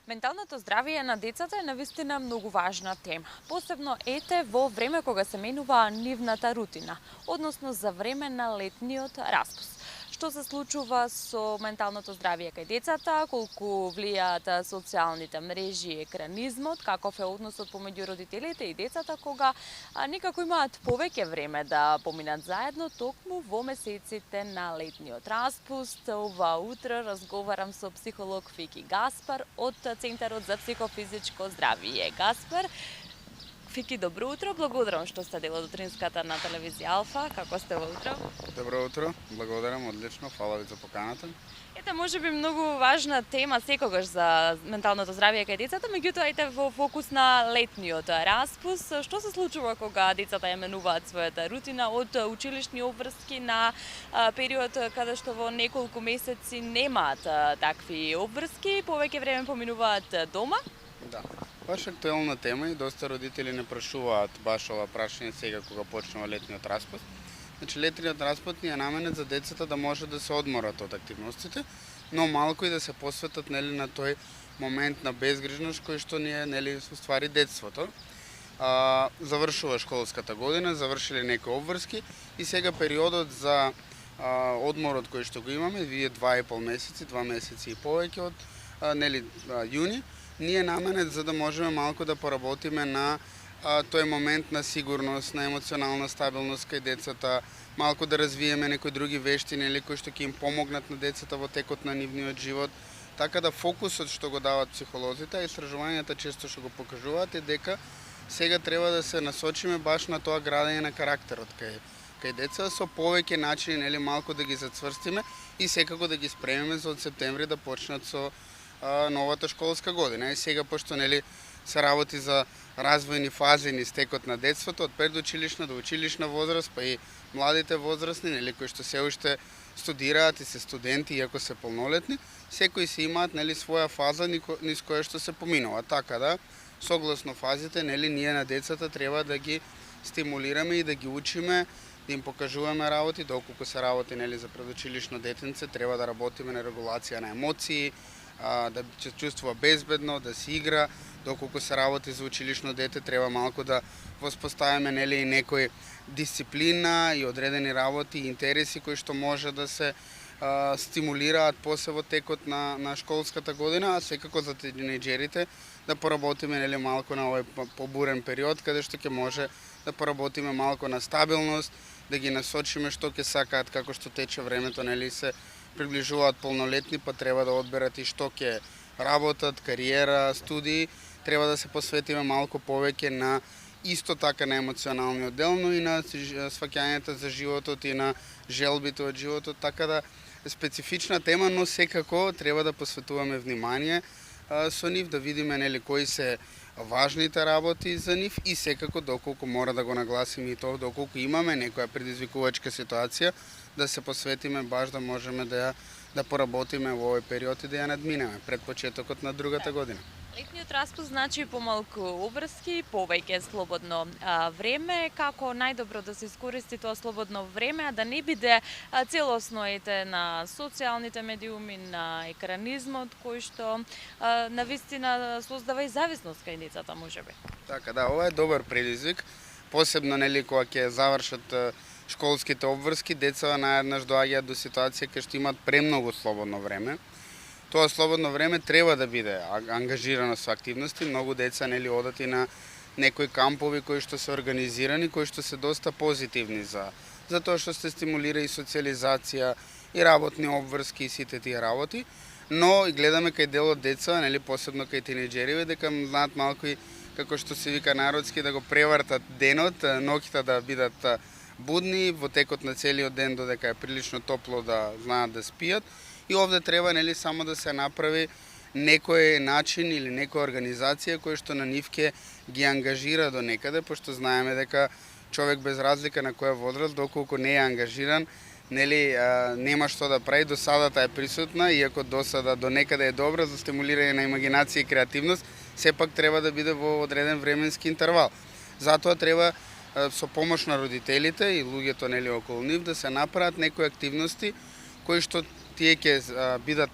Менталното здравје на децата е навистина многу важна тема. Посебно во време кога се менува нивната рутина, односно за време на летниот распуст. Што се случува со менталното здравје кај децата, колку влијаат социјалните мрежи и екранизмот, каков е односот помеѓу родителите и децата кога некако имаат повеќе време да поминат заедно токму во месеците на летниот распуст. Ова утро разговарам со психолог Фики Гаспар од Центарот за психофизичко здравје. Гаспар, Фики, добро утро, благодарам што сте дел од утринската на телевизија Алфа. Како сте во утро? Добро утро, благодарам, одлично, фала ви за поканата. Ете, можеби многу важна тема секогаш за менталното здравје кај децата, меѓутоа во фокус на летниот распуст. Што се случува кога децата ја менуваат својата рутина од училишни обврски на период каде што во неколку месеци немаат такви обврски, повеќе време поминуваат дома? Да. Баш актуелна тема и доста родители не прашуваат баш ова прашање сега кога почнува летниот распуст. Значи, летниот распуст ни е наменет за децата да може да се одморат од активностите, но малку и да се посветат на тој момент на безгрижност кој што ни е уствари детството. Завршува школската година, завршиле некои обврски и сега периодот за одморот кој што го имаме, вие 2,5 месеци, 2 месеци и повеќе од јуни, ние наменет за да можеме малку да поработиме на тој момент на сигурност, на емоционална стабилност кај децата, малку да развиеме некои други вештини кои што ќе им помогнат на децата во текот на нивниот живот. Така да фокусот што го дават психолозите, а истражувањата често што го покажуваат е дека сега треба да се насочиме баш на тоа градење на карактерот кај деца со повеќе начини малку да ги зацврстиме и секако да ги спремиме за од септември да почнат со новата школска година. И сега пошто се работи за развојни фази низ текот на детството, од предучилишна до училишна возраст, па и младите возрастни, кои што се уште студираат и се студенти, иако се полнолетни, секои си имаат своја фаза низ која што се поминува. Така да, согласно фазите, ние на децата треба да ги стимулираме и да ги учиме, да им покажуваме работи, доколку се работи за предучилишно детенце, треба да работиме на регулација на емоции, да се чувствува безбедно, да си игра, доколку се работи за училишно дете, треба малку да воспоставиме и некој дисциплина и одредени работи и интереси кои што може да се стимулираат после во текот на школската година, а секако за тинејџерите да поработиме малку на овој побурен период, каде што ќе може да поработиме малку на стабилност, да ги насочиме што ќе сакаат, како што тече времето, се приближуваат полнолетни, па треба да одберат и што ќе работат, кариера, студии, треба да се посветиме малку повеќе на исто така на емоционалниот дел, но и на сваќањето за животот и на желбите од животот, така да специфична тема, но секако треба да посветуваме внимание со нив, да видиме кои се важните работи за нив и секако доколку мора да го нагласиме и тоа, доколку имаме некоја предизвикувачка ситуација, да се посветиме баш да можеме да поработиме во овој период и да ја надминеме пред почетокот на другата година. Летниот распуст значи помалку обврски, повеќе слободно време. Како најдобро да се искористи тоа слободно време, а да не биде целосно на социјалните медиуми, на екранизмот, кој што навистина создава и зависност кај децата, можеби. Така да, ова е добар предизвик, посебно кога ќе завршат школските обврски, деца наеднаш доаѓаат до ситуација кај што имаат премногу слободно време. Тоа слободно време треба да биде ангажирано со активности. Многу деца одат и на некои кампови кои што се организирани, кои што се доста позитивни за тоа што се стимулира и социјализација и работни обврски и сите тие работи, но и гледаме кај дел од деца, посебно кај тинејџериве, дека знаат малку и како што се вика народски да го превртат денот, ноќта да бидат будни, во текот на целиот ден додека е прилично топло да знаат да спијат. И овде треба само да се направи некој начин или некоја организација која што на нив ќе ги ангажира до некаде, пошто знаеме дека човек без разлика на која возраст, доколку не е ангажиран, нема што да прави, досадата е присутна, иако досада до некаде е добра за стимулирање на имагинација и креативност, сепак треба да биде во одреден временски интервал. Затоа треба со помош на родителите и луѓето околу нив да се направат некои активности кои што тие ќе бидат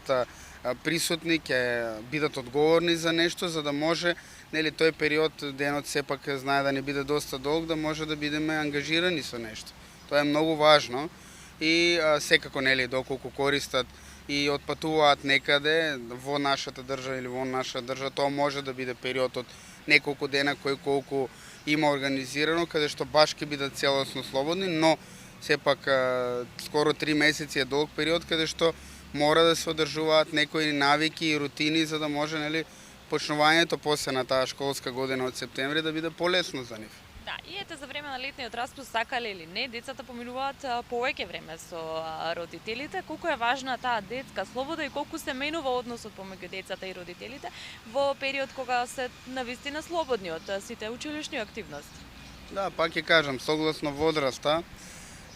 присутни, ќе бидат одговорни за нешто, за да може тој период, денот сепак знае да не биде доста долг, да може да бидеме ангажирани со нешто. Тоа е многу важно и секако доколку користат и отпатуваат некаде во нашата држава или во нашата држава, тоа може да биде период од неколку дена кој колку има организирано, каде што баш ќе бидат целосно слободни, но сепак скоро 3 месеци е долг период каде што мора да се одржуваат некои навики и рутини за да може почнувањето после на таа школска година од септември да биде полесно за нив. Да, и ете за време на летниот распуст, сакале или не, децата поминуваат повеќе време со родителите. Колку е важна таа детска слобода и колку се менува односот помеѓу децата и родителите во период кога се навистина слободни од сите училишни активности? Да, пак ќе кажам, согласно возраста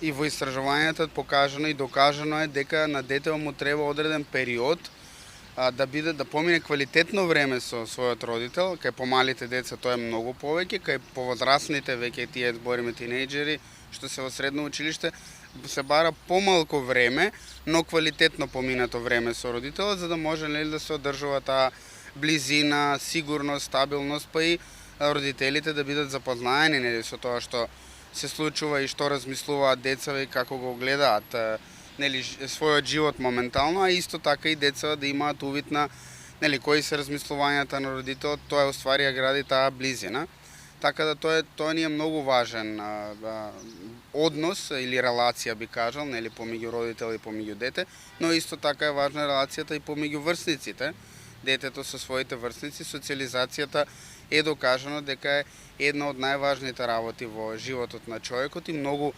и во истражувањата покажано и докажано е дека на детето му треба одреден период да помине квалитетно време со својот родител. Кај помалите деца тоа е многу повеќе, кај повозрасните, веќе тие збориме тинејџери, што се во средно училиште, се бара помалку време, но квалитетно поминато време со родителот, за да може да се одржува таа близина, сигурност, стабилност, па и родителите да бидат запознаени со тоа што се случува и што размислуваат децата и како го гледаат својот живот моментално, а исто така и децата да имаат увид на кои се размислувањата на родителот, тоа е уствари ја гради таа близина. Така да тоа ни е многу важен однос или релација би кажал, помеѓу родител и помеѓу дете, но исто така е важна релацијата и помеѓу врсниците, детето со своите врсници. Социализацијата е докажано дека е една од најважните работи во животот на човекот и многу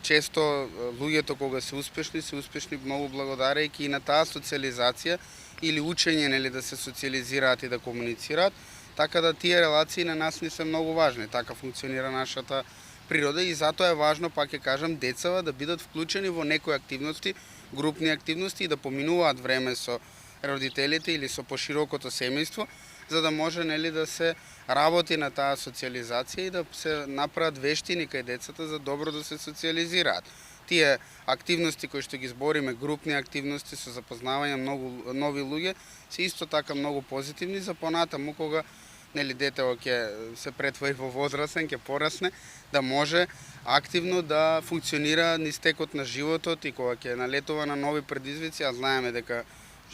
често луѓето кога се успешни многу благодарејќи и на таа социализација или учење да се социализираат и да комуницираат, така да тие релации на нас ни се многу важни. Така функционира нашата природа и затоа е важно, пак ќе кажам, децата да бидат вклучени во некои активности, групни активности и да поминуваат време со родителите или со поширокото семејство, за да може да се работи на таа социализација и да се направат вештини кај децата за добро да се социализираат. Тие активности кои што ги збориме, групни активности со запознавање многу нови луѓе, се исто така многу позитивни за понатаму кога детето ќе се претвори во возрастен, ќе порасне, да може активно да функционира низ текот на животот и кога ќе налетува на нови предизвици, а знаеме дека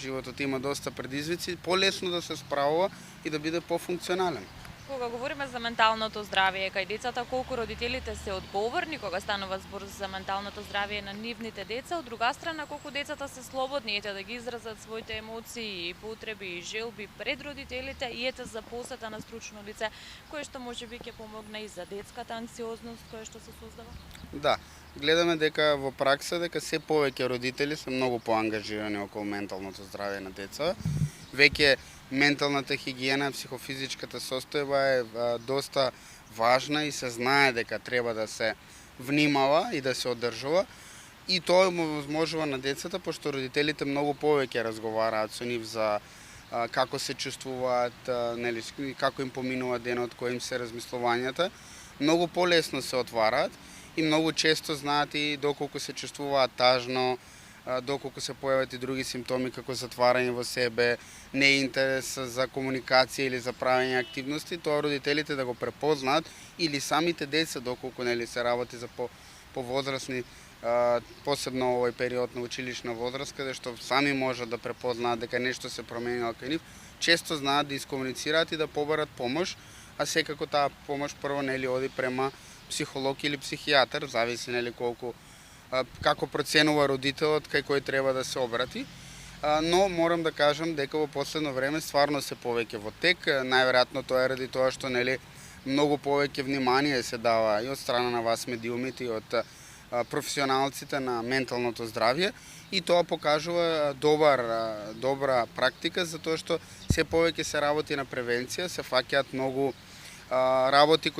животот има доста предизвици, полесно да се справува и да биде пофункционален. Кога говориме за менталното здравје кај децата, колку родителите се одговорни кога станува збор за менталното здравје на нивните деца, од друга страна колку децата се слободни да ги изразат своите емоции, потреби и желби пред родителите и за посета на стручно лице, кое што можеби ќе помогне и за детската анксиозност која што се создава? Да, гледаме дека во пракса дека се повеќе родители се многу поангажирани околу менталното здравје на деца. Веќе менталната хигиена, психофизичката состојба е доста важна и се знае дека треба да се внимава и да се одржува. И тоа му возможува на децата, пошто родителите многу повеќе разговараат со нив за како се чувствуваат, како им поминува денот, кои им се размислувањата. Многу полесно се отвараат и многу често знаат и доколку се чувствуваат тажно, доколку се појават и други симптоми како затварање во себе, неинтерес за комуникација или за правење активности, тоа родителите да го препознаат или самите деца доколку се работи за повозрасни, посебно овој период на училишна возраст, каде што сами можат да препознаат дека нешто се променило кај нив, често знаат да искомуницираат и да побарат помош, а секако таа помош прво оди према психолог или психијатар, зависи колку како проценува родителот кај кој треба да се обрати. Но морам да кажам дека во последно време стварно се повеќе во тек, најверојатно тоа е ради тоа што многу повеќе внимание се дава и од страна на вас медиумите и од професионалците на менталното здравје и тоа покажува добра практика затоа што се повеќе се работи на превенција, се фаќаат многу работи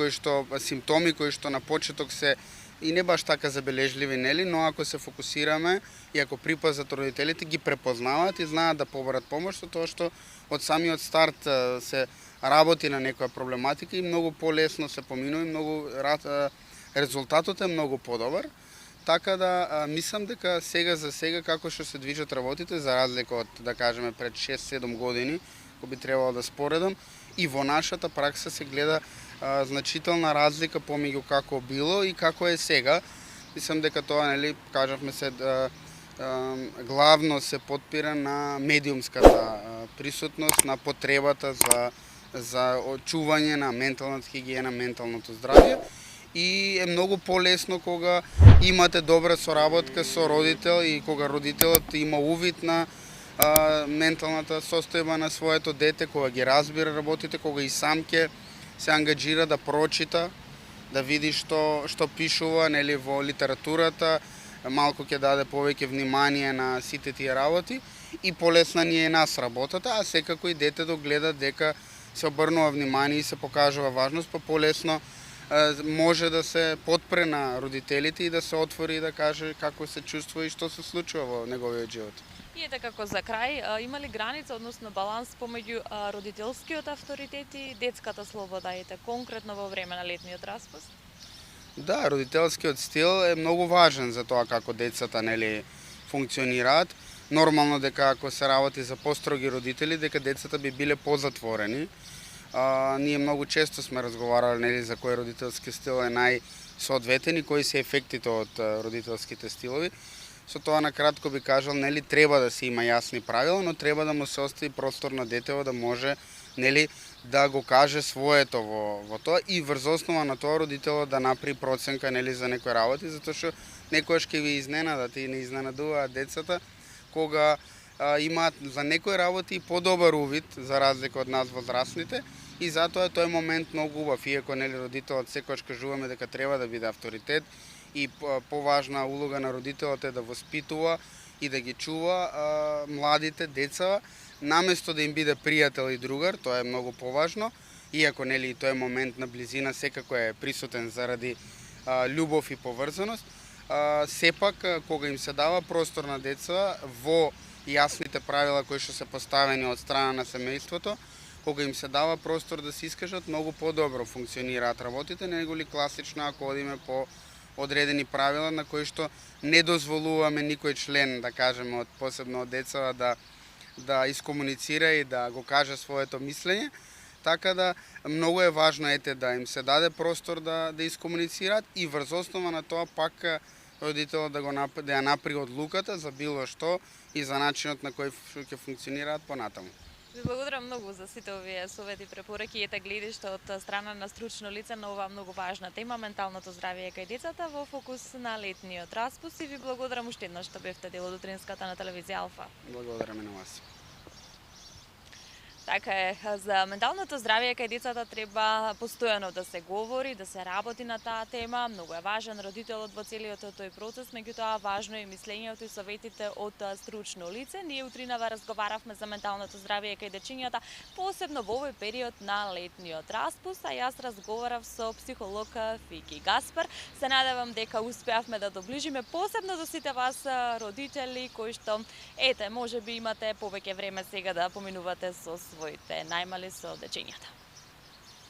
симптоми кои што на почеток се и не баш така забележливи, но ако се фокусираме и ако припазат родителите, ги препознаваат и знаат да побарат помош, со тоа што од самиот старт се работи на некоја проблематика и многу полесно се поминува и резултатот е многу подобар. Така да мислам дека сега за сега како што се движат работите, за разлика од да кажеме пред 6-7 години, кој би требало да споредам, и во нашата пракса се гледа значителна разлика помеѓу како било и како е сега. Мислам дека тоа, нели, кажавме се главно се потпира на медиумската присутност, на потребата за очување на менталната хигиена, менталното здравје. И е многу полесно кога имате добра соработка со родител и кога родителот има увид на менталната состојба на своето дете, кога ги разбира работите, кога и сам ќе се ангажира да прочита, да види што пишува, нели, во литературата, малку ќе даде повеќе внимание на сите тие работи и полесна ни е нас работата, а секако и детето гледа дека се обрнува внимание и се покажува важност, па полесно може да се потпре на родителите и да се отвори и да каже како се чувствува и што се случува во неговиот живот. И ете како за крај, има ли граница, односно баланс помеѓу родителскиот авторитет и детската слобода, ете конкретно во време на летниот распуст? Да, родителскиот стил е многу важен за тоа како децата, нели, функционираат. Нормално дека ако се работи за построги родители, дека децата би биле позатворени. Ние многу често сме разговарали, нели, за кој родителски стил е најсоодветен и кои се ефектите од родителските стилови. Со тоа на кратко би кажал, нели, треба да се има јасни правила, но треба да му се остави простор на детево да може, нели, да го каже своето во тоа и врз основа на тоа родителот да направи проценка, нели, за некои работи, затоа што некојаш ќе ви изненадат и не изненадуваат децата кога имаат за некои работи подобар увид за разлика од нас возрастните и затоа тој момент многу убав, иако, нели, родителот секогаш кажуваме дека треба да биде авторитет и поважна улога на родителот е да воспитува и да ги чува младите деца, наместо да им биде пријател и другар, тоа е многу поважно, иако, нели, тој момент на близина секако е присутен заради љубов и поврзаност, сепак кога им се дава простор на деца во јасните правила кои што се поставени од страна на семејството, кога им се дава простор да се искажат, многу подобро функционираат работите, него ли класично ако одиме по одредени правила на кои што не дозволуваме никој член, да кажеме, од посебно од децата да искомуницира и да го каже своето мислење, така да многу е важно да им се даде простор да искомуницираат и врз основа на тоа пак родителот да ја направи одлуката за било што и за начинот на кој ќе функционираат понатаму. Ви благодарам многу за сите овие совети, препораки и гледиште од страна на стручно лице на оваа многу важна тема, менталното здравје кај децата во фокус на летниот распуст и ви благодарам уште еднаш што бевте дел од утринската на телевизија Алфа. Благодарам и на вас. Така е, за менталното здравје кај децата треба постојано да се говори, да се работи на таа тема. Многу е важен родителот во целиот тој процес, меѓутоа важно е мислењето и советите од стручно лице. Ние утринава разговаравме за менталното здравје кај дечињата, посебно во овој период на летниот распуст, а јас разговарав со психолог Фики Гаспар. Се надевам дека успеавме да доближиме посебно до сите вас родители кои што можеби имате повеќе време сега да поминувате со своите најмали, со дечињата.